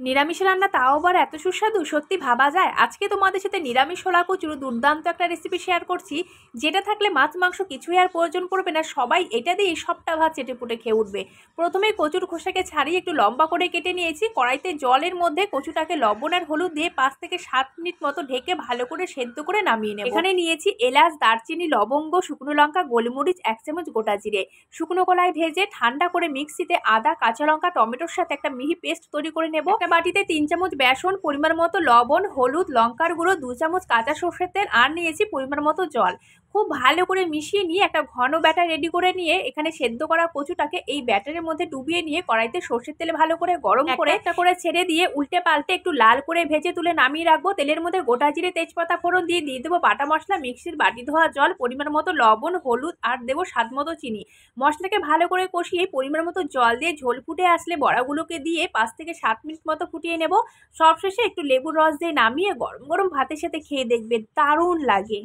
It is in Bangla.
নিরামিষ রান্না তাও আবার এত সুস্বাদু, সত্যি ভাবা যায়। আজকে তোমাদের সাথে নিরামিষ ছোলা কচুর দুর্দান্ত একটা রেসিপি শেয়ার করছি, যেটা থাকলে মাছ মাংস কিছুই আর প্রয়োজন পড়বে না, সবাই এটা দিয়ে সবটা ভাত চেটেপুটে খেয়ে উঠবে। প্রথমে কচুর খোসাকে ছাড়িয়ে একটু লম্বা করে কেটে নিয়েছি। কড়াইতে জলের মধ্যে কচুটাকে লবণ আর হলুদ দিয়ে 5 থেকে 7 মিনিট মতো ঢেকে ভালো করে সেদ্ধ করে নামিয়ে নেব। এখানে নিয়েছি এলাচ, দারচিনি, লবঙ্গ, শুকনো লঙ্কা, গোলমরিচ, 1 চামচ গোটা জিরে। শুকনো কলায় ভেজে ঠান্ডা করে মিক্সিতে আদা, কাঁচা লঙ্কা, টমেটোর সাথে একটা মিহি পেস্ট তৈরি করে নেব। একটা বাটিতে 3 চামচ বেসন, পরিমাণ মতো লবণ, হলুদ, লঙ্কার গুঁড়ো, 2 চামচ কাঁচা সরষের তেল আর নিয়েছি পরিমাণ মতো জল। খুব ভালো করে মিশিয়ে নিয়ে একটা ঘন ব্যাটার রেডি করে নিয়ে এখানে সেদ্ধ করা কচুটাকে এই ব্যাটারের মধ্যে ডুবিয়ে নিয়ে কড়াইতে সরষের তেল ভালো করে গরম করে একটা করে ছেড়ে দিয়ে উল্টে পাল্টে একটু লাল করে ভেজে তুলে নামিয়ে রাখবো। তেলের মধ্যে গোটা জিরে, তেজপাতা ফোড়ন দিয়ে দেবো বাটা মশলা, মিক্সির বাটি ধোয়া জল, পরিমাণ মতো লবণ, হলুদ আর দেবো স্বাদ মতো চিনি। মশলাকে ভালো করে কষিয়ে পরিমাণ মতো জল দিয়ে ঝোল ফুটে আসলে বড়াগুলোকে দিয়ে 5 থেকে 7 মিনিট মতো ফুটিয়ে নেব। সবশেষে একটু লেবুর রস দিয়ে নামিয়ে গরম গরম ভাতের সাথে খেয়ে দেখবে, দারুণ লাগে।